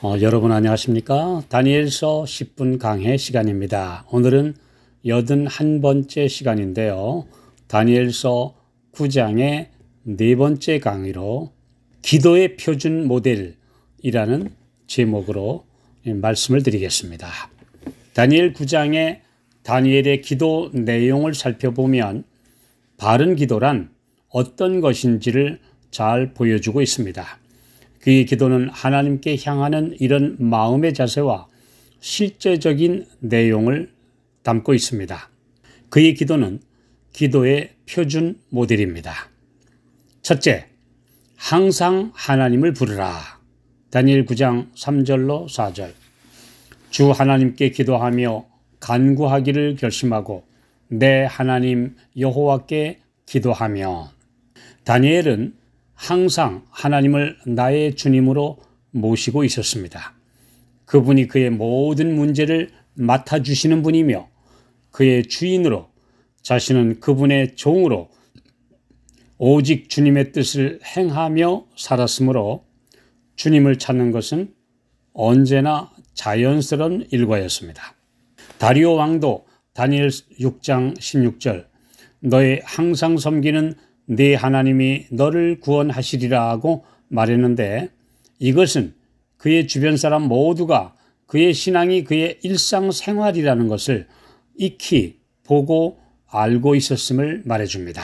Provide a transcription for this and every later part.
여러분 안녕하십니까? 다니엘서 10분 강해 시간입니다. 오늘은 81번째 시간인데요. 다니엘서 9장의 네 번째 강의로 기도의 표준 모델이라는 제목으로 말씀을 드리겠습니다. 다니엘 9장의 다니엘의 기도 내용을 살펴보면 바른 기도란 어떤 것인지를 잘 보여주고 있습니다. 그의 기도는 하나님께 향하는 이런 마음의 자세와 실제적인 내용을 담고 있습니다. 그의 기도는 기도의 표준 모델입니다. 첫째, 항상 하나님을 부르라. 다니엘 9장 3절로 4절. 주 하나님께 기도하며 간구하기를 결심하고 내 하나님 여호와께 기도하며. 다니엘은 항상 하나님을 나의 주님으로 모시고 있었습니다. 그분이 그의 모든 문제를 맡아주시는 분이며 그의 주인으로, 자신은 그분의 종으로 오직 주님의 뜻을 행하며 살았으므로 주님을 찾는 것은 언제나 자연스러운 일과였습니다. 다리오 왕도 다니엘 6장 16절 너의 항상 섬기는 네 하나님이 너를 구원하시리라 하고 말했는데, 이것은 그의 주변 사람 모두가 그의 신앙이 그의 일상생활이라는 것을 익히 보고 알고 있었음을 말해줍니다.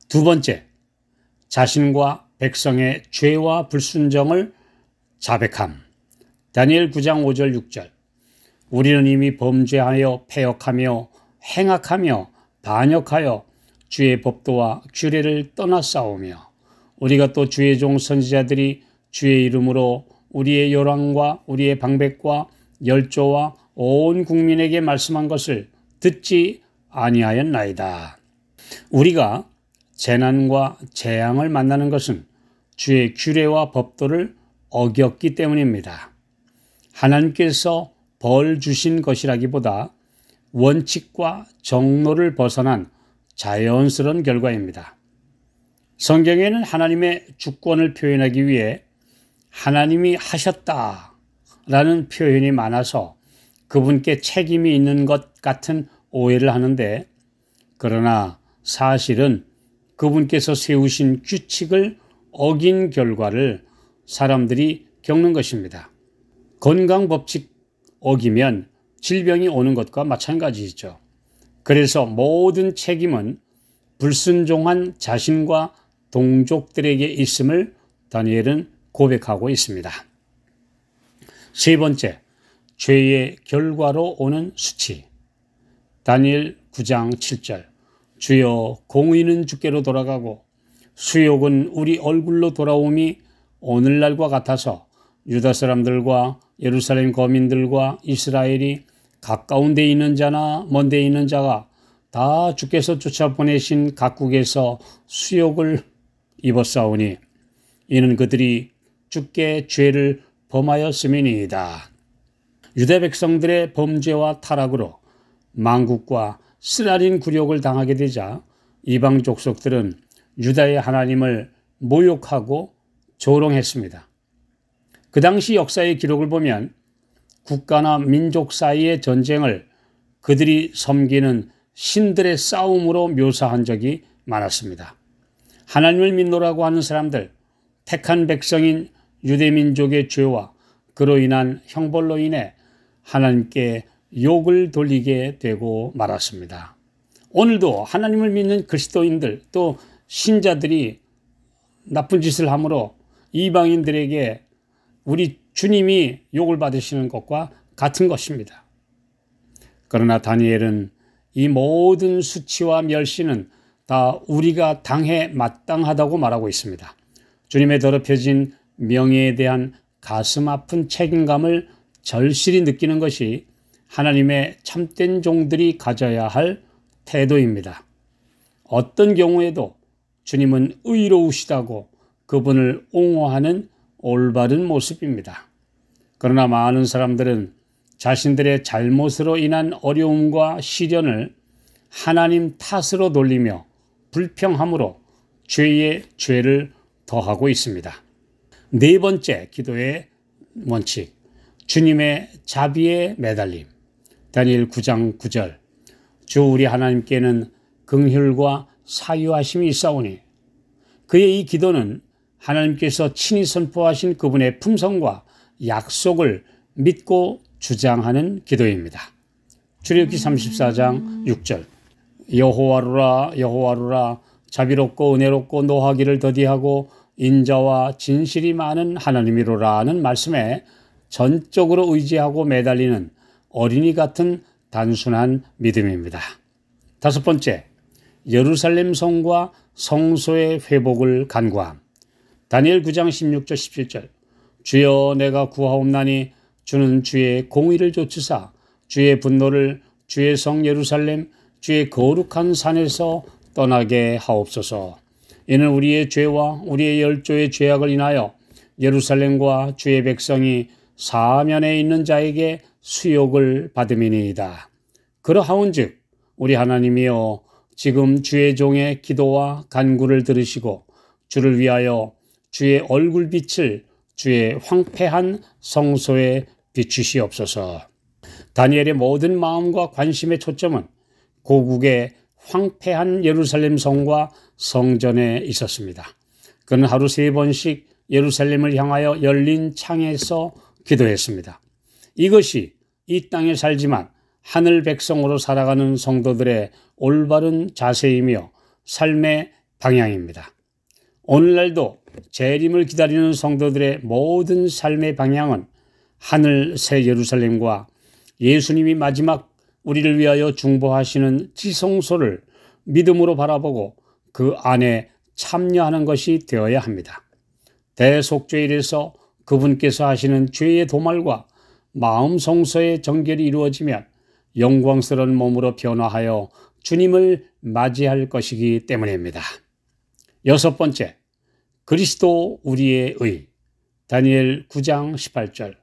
두 번째, 자신과 백성의 죄와 불순종을 자백함. 다니엘 9장 5절 6절 우리는 이미 범죄하여 패역하며 행악하며 반역하여 주의 법도와 규례를 떠나싸우며 우리가 또 주의 종 선지자들이 주의 이름으로 우리의 요랑과 우리의 방백과 열조와 온 국민에게 말씀한 것을 듣지 아니하였나이다. 우리가 재난과 재앙을 만나는 것은 주의 규례와 법도를 어겼기 때문입니다. 하나님께서 벌 주신 것이라기보다 원칙과 정로를 벗어난 자연스러운 결과입니다. 성경에는 하나님의 주권을 표현하기 위해 하나님이 하셨다라는 표현이 많아서 그분께 책임이 있는 것 같은 오해를 하는데, 그러나 사실은 그분께서 세우신 규칙을 어긴 결과를 사람들이 겪는 것입니다. 건강법칙 어기면 질병이 오는 것과 마찬가지죠. 그래서 모든 책임은 불순종한 자신과 동족들에게 있음을 다니엘은 고백하고 있습니다. 세 번째, 죄의 결과로 오는 수치. 다니엘 9장 7절 주여 공의는 주께로 돌아가고 수욕은 우리 얼굴로 돌아옴이 오늘날과 같아서 유다 사람들과 예루살렘 거민들과 이스라엘이 가까운 데 있는 자나 먼 데 있는 자가 다 주께서 쫓아보내신 각국에서 수욕을 입었사오니 이는 그들이 주께 죄를 범하였음이니이다. 유대 백성들의 범죄와 타락으로 만국과 쓰라린 굴욕을 당하게 되자 이방 족속들은 유다의 하나님을 모욕하고 조롱했습니다. 그 당시 역사의 기록을 보면 국가나 민족 사이의 전쟁을 그들이 섬기는 신들의 싸움으로 묘사한 적이 많았습니다. 하나님을 믿노라고 하는 사람들, 택한 백성인 유대민족의 죄와 그로 인한 형벌로 인해 하나님께 욕을 돌리게 되고 말았습니다. 오늘도 하나님을 믿는 그리스도인들 또 신자들이 나쁜 짓을 함으로 이방인들에게 우리 주님이 욕을 받으시는 것과 같은 것입니다. 그러나 다니엘은 이 모든 수치와 멸시는 다 우리가 당해 마땅하다고 말하고 있습니다. 주님의 더럽혀진 명예에 대한 가슴 아픈 책임감을 절실히 느끼는 것이 하나님의 참된 종들이 가져야 할 태도입니다. 어떤 경우에도 주님은 의로우시다고 그분을 옹호하는 올바른 모습입니다. 그러나 많은 사람들은 자신들의 잘못으로 인한 어려움과 시련을 하나님 탓으로 돌리며 불평함으로 죄에 죄를 더하고 있습니다. 네 번째 기도의 원칙, 주님의 자비에 매달림. 다니엘 9장 9절. 주 우리 하나님께는 긍휼과 사유하심이 있사오니. 그의 이 기도는 하나님께서 친히 선포하신 그분의 품성과 약속을 믿고 주장하는 기도입니다. 출애굽기 34장 6절. 여호와루라 여호와루라 자비롭고 은혜롭고 노하기를 더디하고 인자와 진실이 많은 하나님이로라는 말씀에 전적으로 의지하고 매달리는 어린이 같은 단순한 믿음입니다. 다섯 번째, 예루살렘 성과 성소의 회복을 간구함. 다니엘 9장 16절 17절. 주여 내가 구하옵나니 주는 주의 공의를 좇으사 주의 분노를 주의 성 예루살렘 주의 거룩한 산에서 떠나게 하옵소서. 이는 우리의 죄와 우리의 열조의 죄악을 인하여 예루살렘과 주의 백성이 사면에 있는 자에게 수욕을 받음이니이다. 그러하온즉 우리 하나님이여 지금 주의 종의 기도와 간구를 들으시고 주를 위하여 주의 얼굴빛을 주의 황폐한 성소에 비추시옵소서. 다니엘의 모든 마음과 관심의 초점은 고국의 황폐한 예루살렘 성과 성전에 있었습니다. 그는 하루 3번씩 예루살렘을 향하여 열린 창에서 기도했습니다. 이것이 이 땅에 살지만 하늘 백성으로 살아가는 성도들의 올바른 자세이며 삶의 방향입니다. 오늘날도 재림을 기다리는 성도들의 모든 삶의 방향은 하늘 새 예루살렘과 예수님이 마지막 우리를 위하여 중보하시는 지성소를 믿음으로 바라보고 그 안에 참여하는 것이 되어야 합니다. 대속죄일에서 그분께서 하시는 죄의 도말과 마음 성소의 정결이 이루어지면 영광스러운 몸으로 변화하여 주님을 맞이할 것이기 때문입니다. 여섯 번째, 그리스도 우리의 의. 다니엘 9장 18절.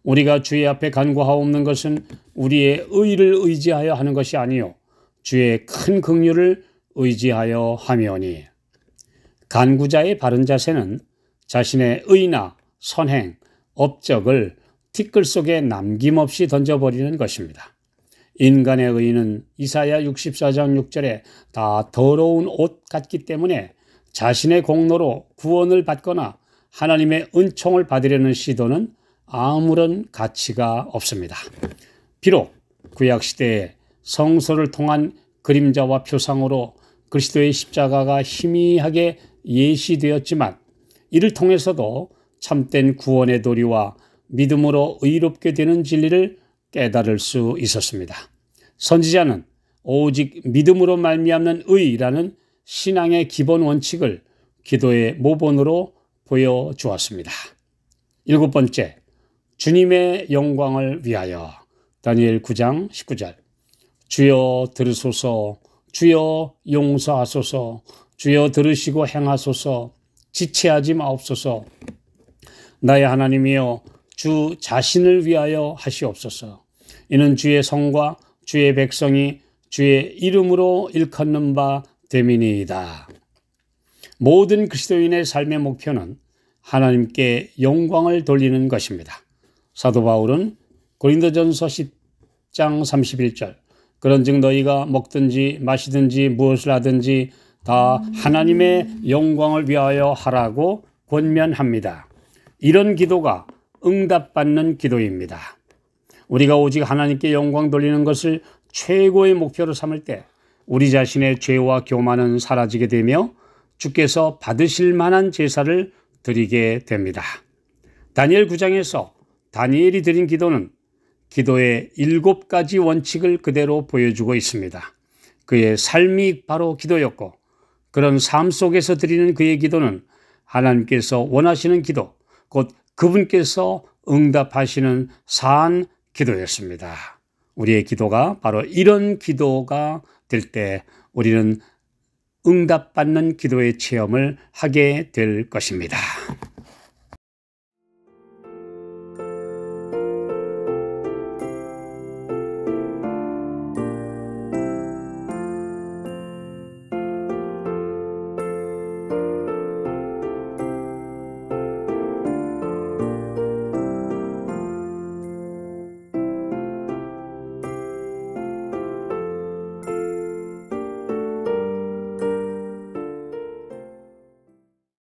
우리가 주의 앞에 간구하옵는 것은 우리의 의를 의지하여 하는 것이 아니요 주의 큰 긍휼을 의지하여 함이오니. 간구자의 바른 자세는 자신의 의나 선행, 업적을 티끌 속에 남김없이 던져버리는 것입니다. 인간의 의는 이사야 64장 6절에 다 더러운 옷 같기 때문에 자신의 공로로 구원을 받거나 하나님의 은총을 받으려는 시도는 아무런 가치가 없습니다. 비록 구약시대에 성소를 통한 그림자와 표상으로 그리스도의 십자가가 희미하게 예시되었지만 이를 통해서도 참된 구원의 도리와 믿음으로 의롭게 되는 진리를 깨달을 수 있었습니다. 선지자는 오직 믿음으로 말미암는 의라는 신앙의 기본 원칙을 기도의 모본으로 보여주었습니다. 일곱 번째, 주님의 영광을 위하여. 다니엘 9장 19절. 주여 들으소서, 주여 용서하소서, 주여 들으시고 행하소서, 지체하지 마옵소서. 나의 하나님이여 주 자신을 위하여 하시옵소서. 이는 주의 성과 주의 백성이 주의 이름으로 일컫는 바 됨이니이다. 모든 그리스도인의 삶의 목표는 하나님께 영광을 돌리는 것입니다. 사도 바울은 고린도전서 10장 31절. 그런즉 너희가 먹든지 마시든지 무엇을 하든지 다 하나님의 영광을 위하여 하라고 권면합니다. 이런 기도가 응답받는 기도입니다. 우리가 오직 하나님께 영광 돌리는 것을 최고의 목표로 삼을 때 우리 자신의 죄와 교만은 사라지게 되며 주께서 받으실 만한 제사를 드리게 됩니다. 다니엘 9장에서 다니엘이 드린 기도는 기도의 7가지 원칙을 그대로 보여주고 있습니다. 그의 삶이 바로 기도였고 그런 삶 속에서 드리는 그의 기도는 하나님께서 원하시는 기도, 곧 그분께서 응답하시는 사안 기도였습니다. 우리의 기도가 바로 이런 기도가 될 때 우리는 응답받는 기도의 체험을 하게 될 것입니다.